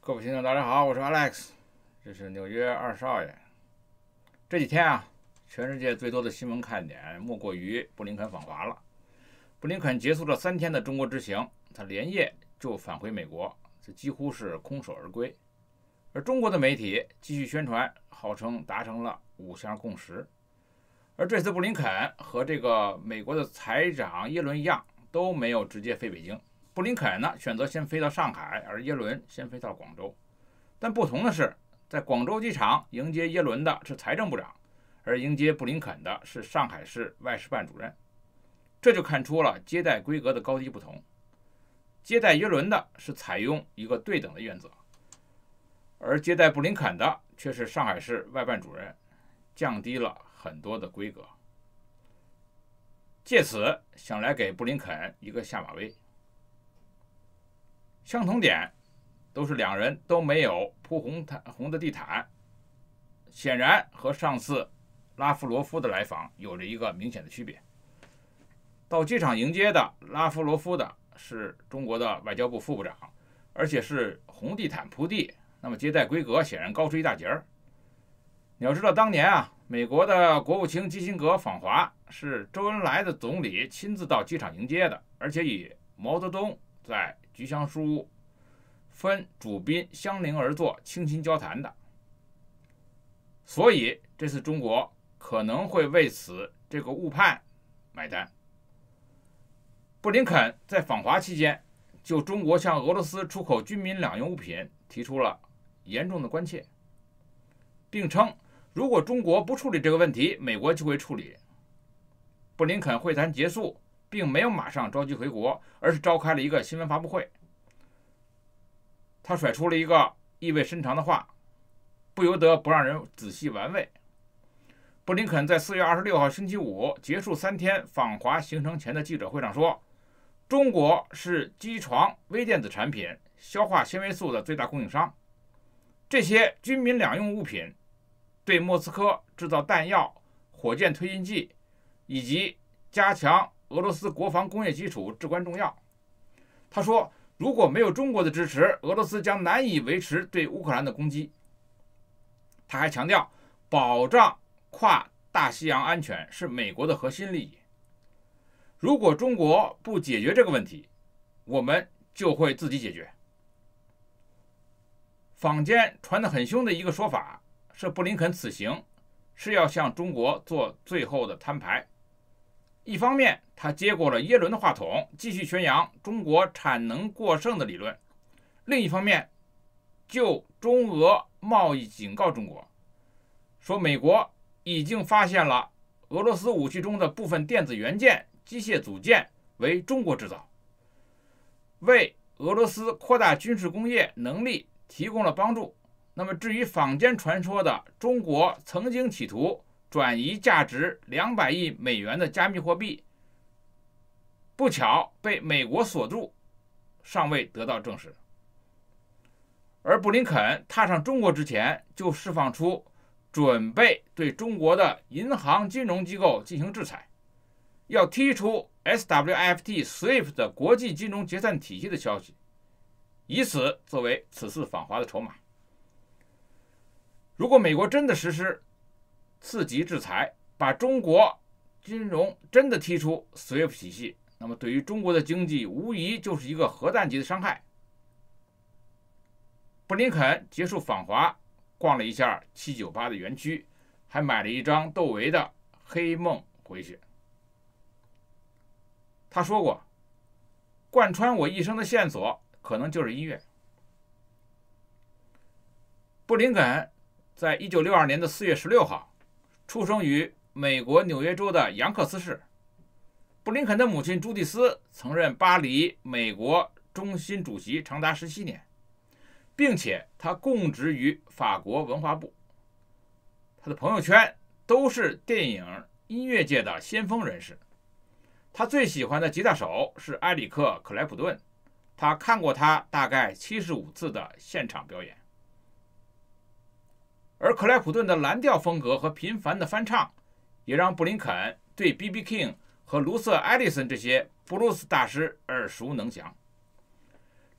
各位听众，大家好，我是 Alex，这是纽约二少爷。这几天啊，全世界最多的新闻看点莫过于布林肯访华了。布林肯结束了3天的中国之行，他连夜就返回美国，这几乎是空手而归。而中国的媒体继续宣传，号称达成了5项共识。而这次布林肯和这个美国的财长耶伦一样，都没有直接飞北京。布林肯呢选择先飞到上海，而耶伦先飞到广州。但不同的是，在广州机场迎接耶伦的是财政部长，而迎接布林肯的是上海市外事办主任。这就看出了接待规格的高低不同。接待耶伦的是采用一个对等的原则，而接待布林肯的却是上海市外办主任，降低了很多的规格，借此想来给布林肯一个下马威。相同点都是两人都没有铺红的地毯，显然和上次拉夫罗夫的来访有着一个明显的区别。到机场迎接的拉夫罗夫的是中国的外交部副部长，而且是红地毯铺地，那么接待规格显然高出一大截儿。你要知道，当年啊，美国的国务卿基辛格访华是周恩来的总理亲自到机场迎接的，而且以毛泽东在菊香书屋分主宾相邻而坐，倾心交谈的。所以这次中国可能会为此这个误判买单。布林肯在访华期间就中国向俄罗斯出口军民两用物品提出了严重的关切，并称如果中国不处理这个问题，美国就会处理。布林肯会谈结束，并没有马上着急回国，而是召开了一个新闻发布会。他甩出了一个意味深长的话，不由得不让人仔细玩味。布林肯在4月26号星期五结束3天访华行程前的记者会上说，中国是机床微电子产品、消化纤维素的最大供应商，这些军民两用物品对莫斯科制造弹药、火箭推进剂以及加强俄罗斯国防工业基础至关重要。他说，如果没有中国的支持，俄罗斯将难以维持对乌克兰的攻击。他还强调，保障跨大西洋安全是美国的核心利益。如果中国不解决这个问题，我们就会自己解决。坊间传得很凶的一个说法是，布林肯此行是要向中国做最后的摊牌。一方面，他接过了耶伦的话筒，继续宣扬中国产能过剩的理论；另一方面，就中俄贸易警告中国，说美国已经发现了俄罗斯武器中的部分电子元件、机械组件为中国制造，为俄罗斯扩大军事工业能力提供了帮助。那么至于坊间传说的中国曾经企图转移价值200亿美元的加密货币，不巧被美国锁住，尚未得到证实。而布林肯踏上中国之前，就释放出准备对中国的银行金融机构进行制裁，要踢出 SWIFT、SWIFT 的国际金融结算体系的消息，以此作为此次访华的筹码。如果美国真的实施次级制裁，把中国金融真的踢出 SWIFT 体系，那么对于中国的经济无疑就是一个核弹级的伤害。布林肯结束访华，逛了一下798的园区，还买了一张窦唯的《黑梦》回去。他说过，贯穿我一生的线索可能就是音乐。布林肯在1962年的4月16号出生于美国纽约州的杨克斯市。布林肯的母亲朱蒂斯曾任巴黎美国中心主席长达17年，并且他供职于法国文化部。他的朋友圈都是电影音乐界的先锋人士。他最喜欢的吉他手是埃里克·克莱普顿，他看过他大概75次的现场表演。而克莱普顿的蓝调风格和频繁的翻唱，也让布林肯对 B.B. King 和卢瑟·艾利森这些布鲁斯大师耳熟能详。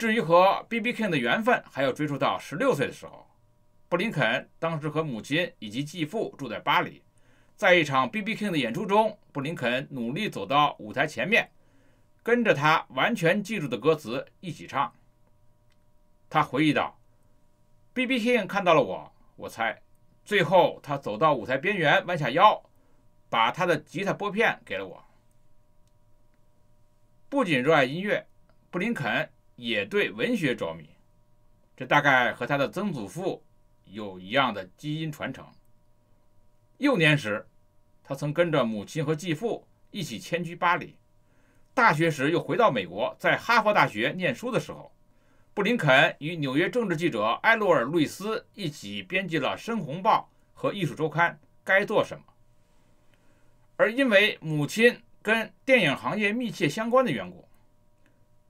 至于和 B.B. King 的缘分，还要追溯到16岁的时候。布林肯当时和母亲以及继父住在巴黎，在一场 B.B. King 的演出中，布林肯努力走到舞台前面，跟着他完全记住的歌词一起唱。他回忆道 ：“B.B. King 看到了我猜，最后他走到舞台边缘，弯下腰，把他的吉他拨片给了我。”不仅热爱音乐，布林肯也对文学着迷，这大概和他的曾祖父有一样的基因传承。幼年时，他曾跟着母亲和继父一起迁居巴黎。大学时又回到美国，在哈佛大学念书的时候，布林肯与纽约政治记者埃罗尔·路易斯一起编辑了《深红报》和《艺术周刊》该做什么。而因为母亲跟电影行业密切相关的缘故，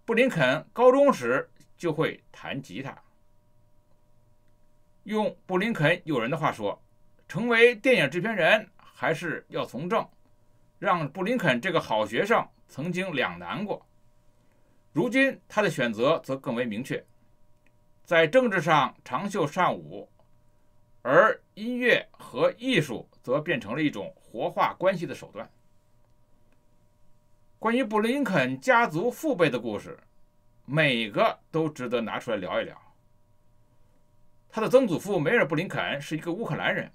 布林肯高中时就会弹吉他。用布林肯友人的话说，成为电影制片人还是要从政，让布林肯这个好学生曾经两难过。如今他的选择则更为明确，在政治上长袖善舞，而音乐和艺术则变成了一种活化关系的手段。关于布林肯家族父辈的故事，每个都值得拿出来聊一聊。他的曾祖父梅尔·布林肯是一个乌克兰人，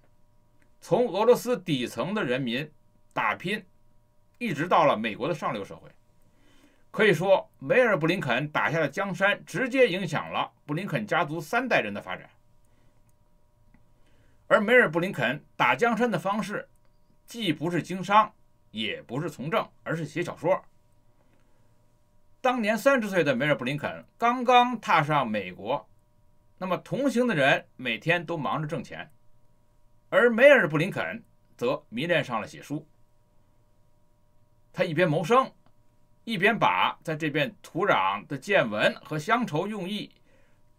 从俄罗斯底层的人民打拼，一直到了美国的上流社会。可以说，梅尔·布林肯打下的江山直接影响了布林肯家族3代人的发展。而梅尔·布林肯打江山的方式，既不是经商，也不是从政，而是写小说。当年30岁的梅尔·布林肯刚刚踏上美国，那么同行的人每天都忙着挣钱，而梅尔·布林肯则迷恋上了写书。他一边谋生，一边把在这片土壤的见闻和乡愁用意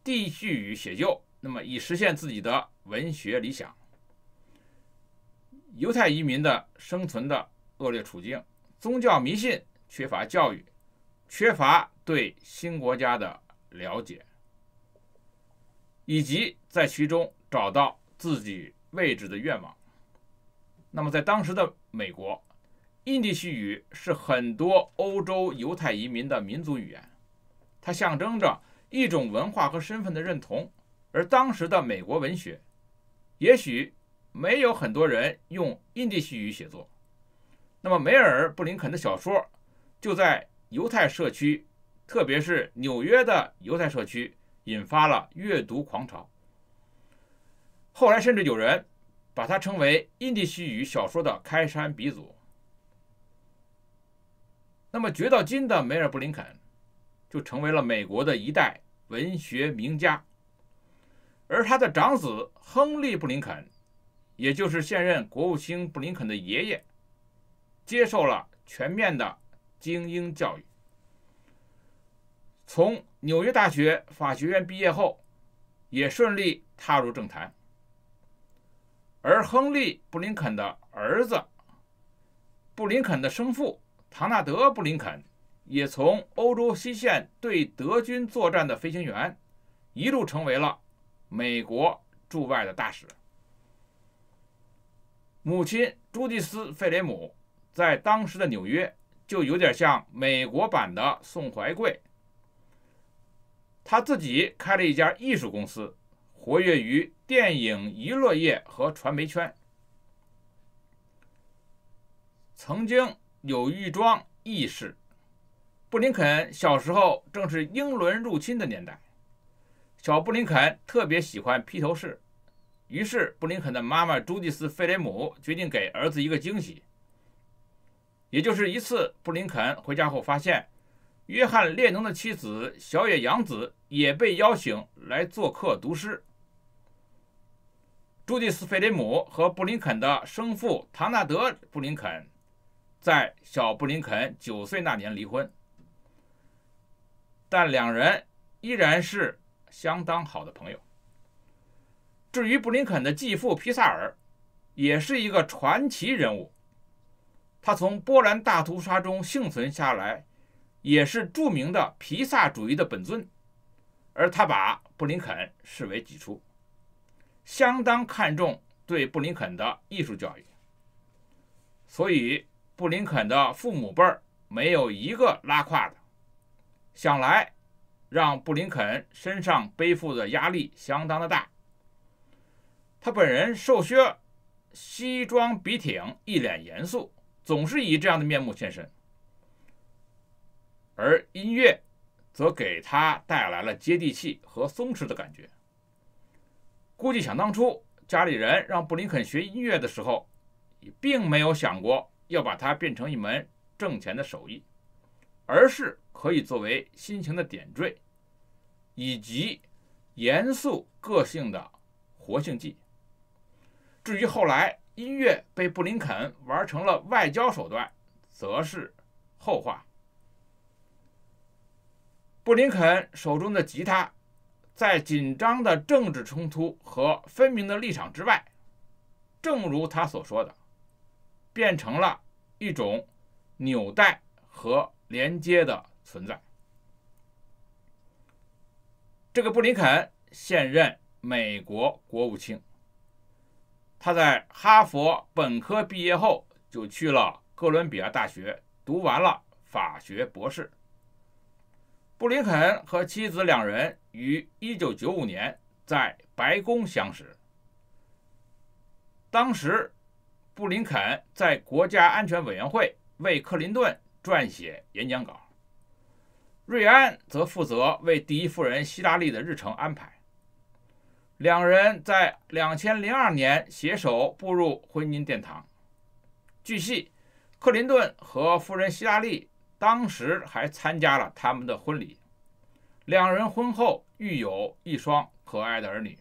继续写就，那么以实现自己的文学理想。犹太移民的生存的恶劣处境，宗教迷信，缺乏教育，缺乏对新国家的了解，以及在其中找到自己位置的愿望。那么在当时的美国，印地西语是很多欧洲犹太移民的民族语言，它象征着一种文化和身份的认同。而当时的美国文学，也许没有很多人用印地西语写作，那么梅尔·布林肯的小说就在犹太社区，特别是纽约的犹太社区，引发了阅读狂潮。后来甚至有人把它称为印地西语小说的开山鼻祖。那么绝到今的梅尔·布林肯就成为了美国的一代文学名家，而他的长子亨利·布林肯，也就是现任国务卿布林肯的爷爷，接受了全面的精英教育。从纽约大学法学院毕业后，也顺利踏入政坛。而亨利·布林肯的儿子，布林肯的生父唐纳德·布林肯，也从欧洲西线对德军作战的飞行员，一路成为了美国驻外的大使。母亲朱蒂斯·费雷姆在当时的纽约就有点像美国版的宋怀贵。他自己开了一家艺术公司，活跃于电影娱乐业和传媒圈。曾经有一桩轶事，布林肯小时候正是英伦入侵的年代，小布林肯特别喜欢披头士，于是布林肯的妈妈朱蒂斯·费雷姆决定给儿子一个惊喜。也就是一次，布林肯回家后发现，约翰·列侬的妻子小野洋子也被邀请来做客读诗。朱蒂斯·费雷姆和布林肯的生父唐纳德·布林肯在小布林肯9岁那年离婚，但两人依然是相当好的朋友。至于布林肯的继父皮萨尔，也是一个传奇人物，他从波兰大屠杀中幸存下来，也是著名的皮萨主义的本尊，而他把布林肯视为己出，相当看重对布林肯的艺术教育。所以布林肯的父母辈没有一个拉胯的，想来让布林肯身上背负的压力相当的大。他本人瘦削，西装笔挺，一脸严肃，总是以这样的面目现身。而音乐则给他带来了接地气和松弛的感觉。估计想当初家里人让布林肯学音乐的时候，并没有想过要把它变成一门挣钱的手艺，而是可以作为心情的点缀，以及严肃个性的活性剂。至于后来音乐被布林肯玩成了外交手段，则是后话。布林肯手中的吉他，在紧张的政治冲突和分明的立场之外，正如他所说的，变成了一种纽带和连接的存在。这个布林肯现任美国国务卿，他在哈佛本科毕业后就去了哥伦比亚大学，读完了法学博士。布林肯和妻子两人于1995年在白宫相识。当时布林肯在国家安全委员会为克林顿撰写演讲稿，瑞安则负责为第一夫人希拉里的日程安排。两人在2002年携手步入婚姻殿堂。据悉，克林顿和夫人希拉里当时还参加了他们的婚礼，两人婚后育有一双可爱的儿女。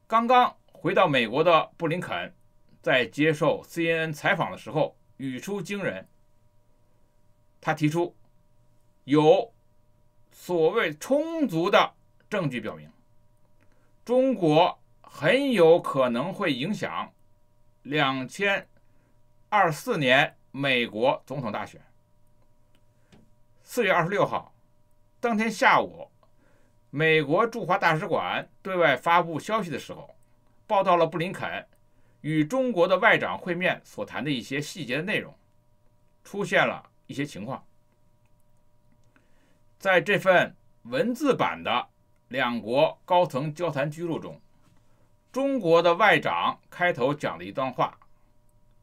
刚刚回到美国的布林肯在接受 CNN 采访的时候语出惊人，他提出有所谓充足的证据表明，中国很有可能会影响2024年美国总统大选。4月26号，当天下午，美国驻华大使馆对外发布消息的时候，报道了布林肯与中国的外长会面所谈的一些细节的内容，出现了一些情况。在这份文字版的两国高层交谈记录中，中国的外长开头讲的一段话，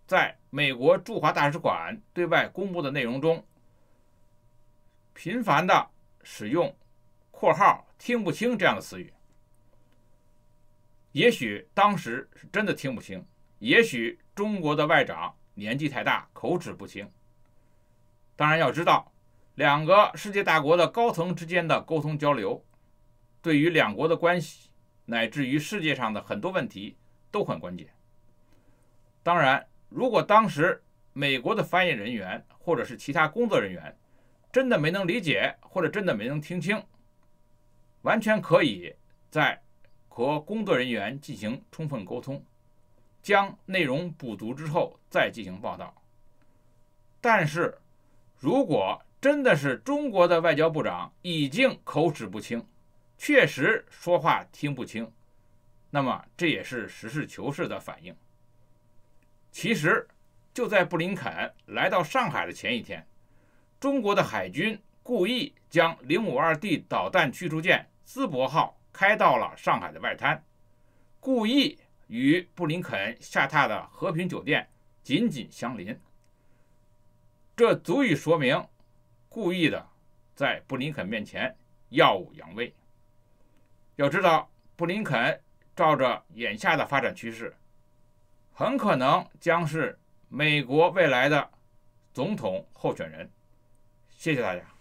在美国驻华大使馆对外公布的内容中，频繁地使用括号听不清这样的词语。也许当时是真的听不清，也许中国的外长年纪太大，口齿不清。当然要知道，两个世界大国的高层之间的沟通交流，对于两国的关系乃至于世界上的很多问题都很关键。当然，如果当时美国的翻译人员或者是其他工作人员真的没能理解，或者真的没能听清，完全可以在和工作人员进行充分沟通，将内容补足之后再进行报道。但是如果真的是中国的外交部长已经口齿不清，确实说话听不清，那么这也是实事求是的反应。其实就在布林肯来到上海的前一天，中国的海军故意将052D 导弹驱逐舰淄博号开到了上海的外滩，故意与布林肯下榻的和平酒店紧紧相邻。这足以说明故意的在布林肯面前耀武扬威。要知道，布林肯照着眼下的发展趋势，很可能将是美国未来的总统候选人。谢谢大家。